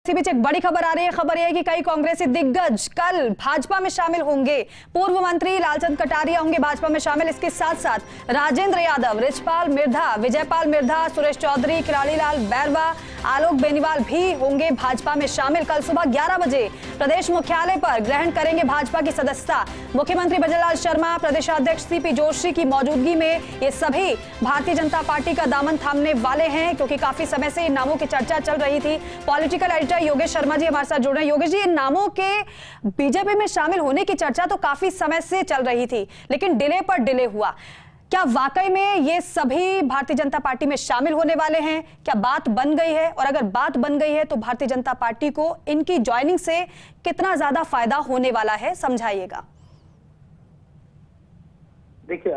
इसी बीच एक बड़ी खबर आ रही है। खबर यह है कि कई कांग्रेसी दिग्गज कल भाजपा में शामिल होंगे। पूर्व मंत्री लालचंद कटारिया होंगे भाजपा में शामिल। इसके साथ साथ राजेंद्र यादव, रिचपाल मिर्धा, विजयपाल मिर्धा, सुरेश चौधरी, किराड़ीलाल बैरवा, आलोक बेनीवाल भी होंगे भाजपा में शामिल। कल सुबह 11 बजे प्रदेश मुख्यालय पर ग्रहण करेंगे भाजपा की सदस्यता। मुख्यमंत्री भजनलाल शर्मा, प्रदेशाध्यक्ष सीपी जोशी की मौजूदगी में ये सभी भारतीय जनता पार्टी का दामन थामने वाले हैं, क्योंकि काफी समय से इन नामों की चर्चा चल रही थी। पॉलिटिकल एडिटर योगेश शर्मा जी हमारे साथ जुड़ रहे हैं। योगेश जी, इन नामों के बीजेपी में शामिल होने की चर्चा तो काफी समय से चल रही थी, लेकिन डिले पर डिले हुआ। क्या वाकई में ये सभी भारतीय जनता पार्टी में शामिल होने वाले हैं? क्या बात बन गई है? और अगर बात बन गई है तो भारतीय जनता पार्टी को इनकी ज्वाइनिंग से कितना ज्यादा फायदा होने वाला है, समझाइएगा। देखिए,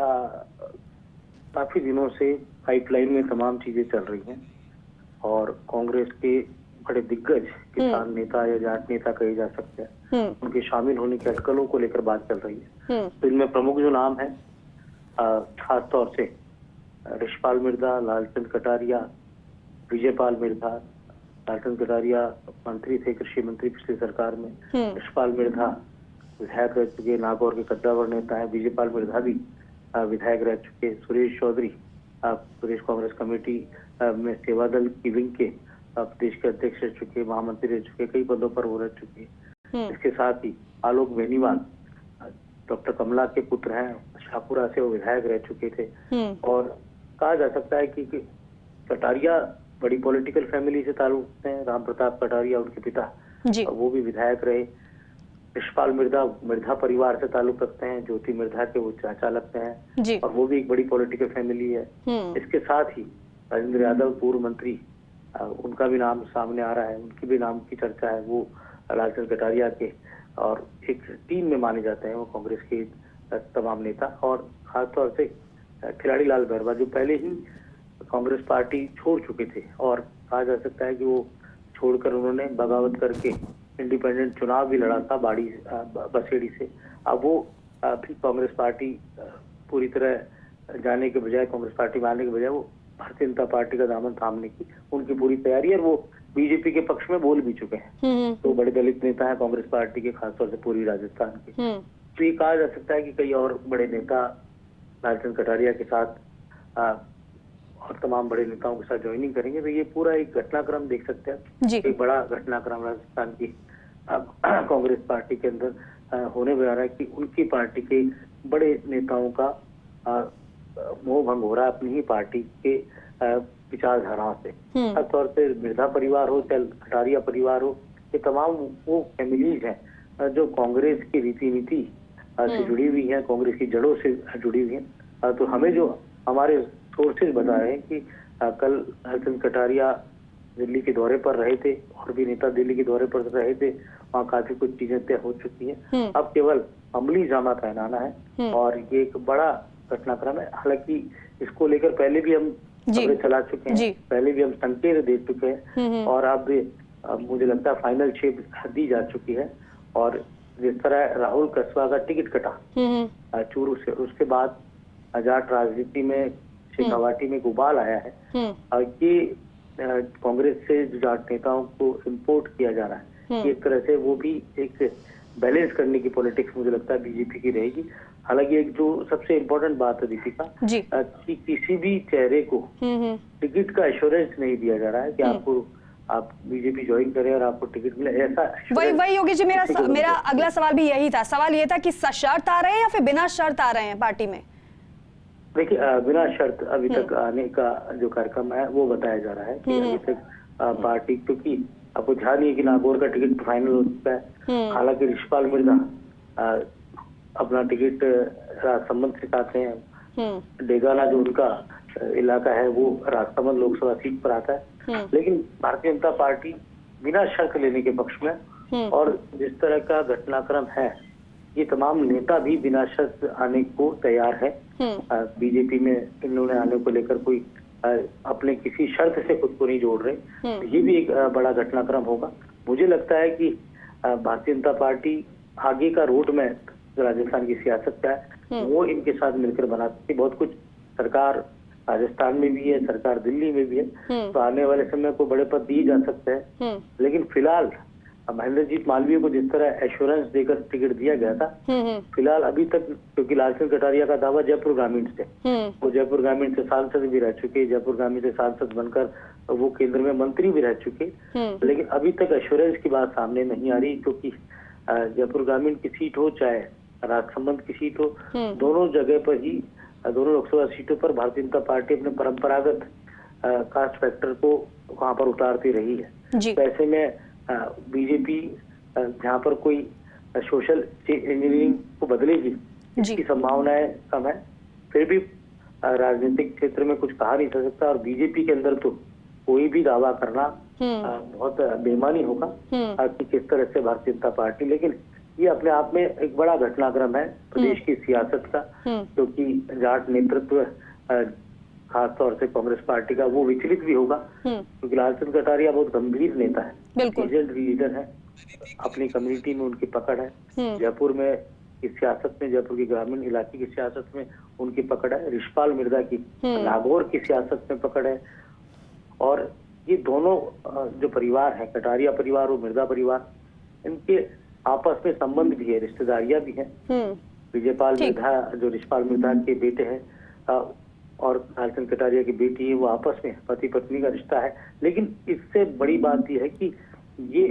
काफी दिनों से पाइपलाइन में तमाम चीजें चल रही हैं और कांग्रेस के बड़े दिग्गज किसान नेता या जाट नेता कहे जा सकते हैं, उनके शामिल होने की अटकलों को लेकर बात चल रही है। तो इनमें प्रमुख जो नाम है, खास तौर से रिचपाल मिर्धा, लालचंद कटारिया, विजयपाल मिर्धा। लालचंद कटारिया मंत्री थे, कृषि मंत्री पिछली सरकार में। रिचपाल मिर्धा विधायक रह चुके, नागौर के कद्दावर नेता है। विजयपाल मिर्धा भी विधायक रह चुके। सुरेश चौधरी प्रदेश कांग्रेस कमेटी में सेवा दल की विंग के प्रदेश के अध्यक्ष रह चुके, महामंत्री रह चुके, कई पदों पर वो रह चुके। इसके साथ ही आलोक बेनीवाल डॉक्टर कमला के पुत्र हैं, शाहपुरा से वो विधायक रह चुके थे। और कहा जा सकता है कि कटारिया बड़ी पॉलिटिकल फैमिली से ताल्लुक हैं। राम प्रताप कटारिया उनके पिता, वो भी विधायक रहे। रिचपाल मिर्धा मिर्धा परिवार से ताल्लुक रखते हैं, ज्योति मिर्धा के वो चाचा लगते हैं और वो भी एक बड़ी पॉलिटिकल फैमिली है। इसके साथ ही राजेंद्र यादव पूर्व मंत्री, उनका भी नाम सामने आ रहा है, उनकी भी नाम की चर्चा है। वो लालचंद कटारिया के और एक टीम में माने जाते हैं वो कांग्रेस के तमाम नेता। और खासतौर से किराड़ीलाल बैरवा जो पहले ही कांग्रेस पार्टी छोड़ चुके थे और कहा जा सकता है कि वो छोड़कर उन्होंने बगावत करके इंडिपेंडेंट चुनाव भी लड़ा था बसेड़ी से। अब वो फिर कांग्रेस पार्टी पूरी तरह जाने के बजाय, कांग्रेस पार्टी में आने के बजाय वो भारतीय जनता पार्टी का दामन थामने की उनकी पूरी तैयारी है और वो बीजेपी के पक्ष में बोल भी चुके हैं। तो बड़े दलित नेता है कांग्रेस पार्टी के, खासतौर से पूर्वी राजस्थान के। तो ये कहा जा सकता है कि कई और बड़े नेता लालचंद कटारिया के साथ और तमाम बड़े नेताओं के साथ ज्वाइनिंग करेंगे। तो ये पूरा एक घटनाक्रम देख सकते हैं, एक बड़ा घटनाक्रम राजस्थान की कांग्रेस पार्टी के अंदर होने जा रहा है कि उनकी पार्टी के बड़े नेताओं का मोह भंग हो रहा है अपनी ही पार्टी के विचारधाराओं से। खास तौर से मिर्धा परिवार हो चाहे कटारिया परिवार हो, ये तमाम वो फैमिलीज हैं जो कांग्रेस की रीति नीति से जुड़ी हुई है, कांग्रेस की जड़ों से जुड़ी हुई है। तो हमें जो हमारे सोर्सेज बता रहे हैं कि कल लालचंद कटारिया दिल्ली के दौरे पर रहे थे और भी नेता दिल्ली के दौरे पर रहे थे, वहाँ काफी कुछ चीजें तय हो चुकी हैं। अब केवल अमली जामा तैनाना है और ये एक बड़ा घटनाक्रम है। हालांकि इसको लेकर पहले भी हम खबरें चला चुके हैं, पहले भी हम संकेत दे चुके हैं और अब मुझे लगता है फाइनल शेप दी जा चुकी है। और जिस तरह राहुल कस्वा का टिकट कटा चूरू से, उसके बाद जाट राजनीति में शेखावाटी में गुबाल आया है और ये कांग्रेस से जो जाट नेताओं को इम्पोर्ट किया जा रहा है, एक तरह से वो भी एक बैलेंस करने की पॉलिटिक्स मुझे लगता है बीजेपी की रहेगी। हालांकि एक जो सबसे इम्पोर्टेंट बात है दीपिका, कि किसी भी चेहरे को टिकट का एश्योरेंस नहीं दिया जा रहा है कि आप बीजेपी ज्वाइन करें और आपको टिकट मिले, ऐसा वही योगी जी, मेरा अगला सवाल भी यही था। सवाल ये था कि सशर्त आ रहे हैं या फिर बिना शर्त आ रहे हैं पार्टी में? देखिए, बिना शर्त अभी तक आने का जो कार्यक्रम है वो बताया जा रहा है कि अभी तक पार्टी, क्योंकि आपको ध्यान नहीं है कि नागौर का टिकट फाइनल हो चुका है। हालांकि रिचपाल मिर्धा अपना टिकट राजसमंद से चाहते हैं। डेगाना जो उनका इलाका है वो राजसमंद लोकसभा सीट पर आता है, लेकिन भारतीय जनता पार्टी बिना शर्त लेने के पक्ष में। और जिस तरह का घटनाक्रम है, ये तमाम नेता भी बिना शर्त आने को तैयार है। बीजेपी में इन्होंने आने को लेकर कोई अपने किसी शर्त से खुद को नहीं जोड़ रहे। ये भी एक बड़ा घटनाक्रम होगा। मुझे लगता है कि भारतीय जनता पार्टी आगे का रोड मैप राजस्थान की सियासत का है वो इनके साथ मिलकर बनाती है। बहुत कुछ सरकार राजस्थान में भी है, सरकार दिल्ली में भी है, तो आने वाले समय को बड़े पद दिए जा सकते हैं। लेकिन फिलहाल महेंद्रजीत मालवीय को जिस तरह एश्योरेंस देकर टिकट दिया गया था, फिलहाल अभी तक, क्योंकि लालचंद कटारिया का दावा जयपुर ग्रामीण से, वो जयपुर ग्रामीण से सांसद भी रह चुके, जयपुर ग्रामीण से सांसद बनकर वो केंद्र में मंत्री भी रह चुके, लेकिन अभी तक एश्योरेंस की बात सामने नहीं आ रही, क्योंकि जयपुर ग्रामीण की सीट हो चाहे राजसमंद की सीट हो, दोनों जगह पर ही, दोनों लोकसभा सीटों पर भारतीय जनता पार्टी अपने परंपरागत कास्ट फैक्टर को वहां पर उतारती रही है। तो ऐसे में बीजेपी जहाँ पर कोई सोशल इंजीनियरिंग को बदलेगी, इसकी संभावनाएं कम है। फिर भी राजनीतिक क्षेत्र में कुछ कहा नहीं जा सकता, और बीजेपी के अंदर तो कोई भी दावा करना बहुत बेईमानी होगा कि किस तरह से भारतीय जनता पार्टी, लेकिन ये अपने आप में एक बड़ा घटनाक्रम है प्रदेश की सियासत का, क्योंकि जाट नेतृत्व खासतौर से कांग्रेस पार्टी का वो विचलित भी होगा, क्योंकि लालचंद कटारिया बहुत गंभीर नेता है, एजेंट लीडर है, अपनी कम्युनिटी में उनकी पकड़ है, जयपुर में की सियासत में, जयपुर की ग्रामीण इलाके की सियासत में उनकी पकड़ है, रिशपाल मिर्धा की नागौर की सियासत में पकड़ है, और ये दोनों जो परिवार है, कटारिया परिवार और मिर्धा परिवार, इनके आपस में संबंध भी है, रिश्तेदारियां भी है। विजयपाल मिर्धा जो रिशपाल मिर्धा के बेटे हैं और लालचंद कटारिया की बेटी है, वो आपस में पति पत्नी का रिश्ता है। लेकिन इससे बड़ी बात यह है कि ये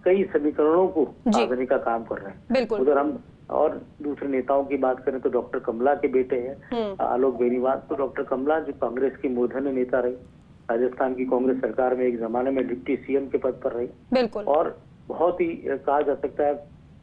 कई समीकरणों को साधने का काम कर रहे हैं। उधर हम और दूसरे नेताओं की बात करें तो डॉक्टर कमला के बेटे हैं आलोक बेनीवाल। तो डॉक्टर कमला जो कांग्रेस की मूर्धन्य नेता रही, राजस्थान की कांग्रेस सरकार में एक जमाने में डिप्टी सीएम के पद पर रही, और बहुत ही कहा जा सकता है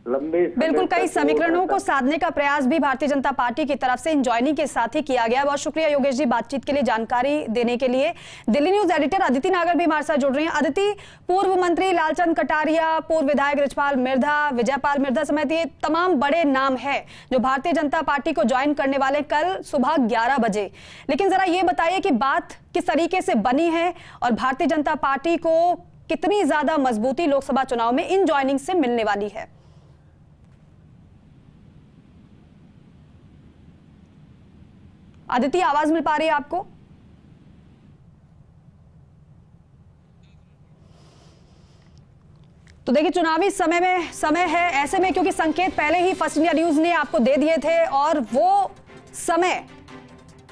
लंबे बिल्कुल कई समीकरणों को साधने का प्रयास भी भारतीय जनता पार्टी की तरफ से इन ज्वाइनिंग के साथ ही किया गया। बहुत शुक्रिया योगेश जी बातचीत के लिए, जानकारी देने के लिए। दिल्ली न्यूज एडिटर अदिति नागर भी हमारे साथ जुड़ रही हैं। अदिति, पूर्व मंत्री लालचंद कटारिया, पूर्व विधायक रिचपाल मिर्धा, विजयपाल मिर्धा समेत ये तमाम बड़े नाम है जो भारतीय जनता पार्टी को ज्वाइन करने वाले कल सुबह 11 बजे। लेकिन जरा ये बताइए कि बात किस तरीके से बनी है और भारतीय जनता पार्टी को कितनी ज्यादा मजबूती लोकसभा चुनाव में इन ज्वाइनिंग से मिलने वाली है? अदिति, आवाज मिल पा रही है आपको? तो देखिए, चुनावी समय है, ऐसे में क्योंकि संकेत पहले ही फर्स्ट इंडिया न्यूज ने आपको दे दिए थे, और वो समय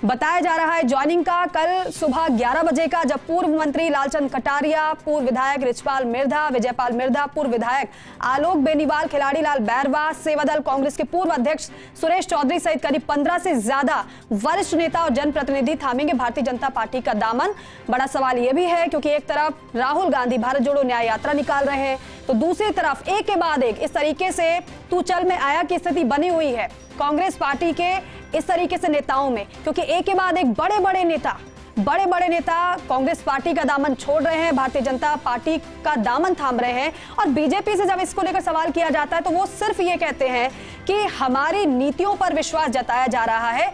बताया जा रहा है ज्वाइनिंग का कल सुबह 11 बजे का, जब पूर्व मंत्री लालचंद कटारिया, पूर्व विधायक रिचपाल मिर्धा, विजयपाल मिर्धा, पूर्व विधायक आलोक बेनीवाल, खिलाड़ी लाल बैरवा, सेवादल कांग्रेस के पूर्व अध्यक्ष सुरेश चौधरी सहित करीब 15 से ज्यादा वरिष्ठ नेता और जनप्रतिनिधि थामेंगे भारतीय जनता पार्टी का दामन। बड़ा सवाल यह भी है क्योंकि एक तरफ राहुल गांधी भारत जोड़ो न्याय यात्रा निकाल रहे हैं, तो दूसरी तरफ एक के बाद एक इस तरीके से तू चल में आया की स्थिति बनी हुई है कांग्रेस पार्टी के इस तरीके से नेताओं में, क्योंकि एक के बाद एक बड़े बड़े नेता कांग्रेस पार्टी का दामन छोड़ रहे हैं, भारतीय जनता पार्टी का दामन थाम रहे हैं। और बीजेपी से जब इसको लेकर सवाल किया जाता है तो वो सिर्फ ये कहते हैं कि हमारी नीतियों पर विश्वास जताया जा रहा है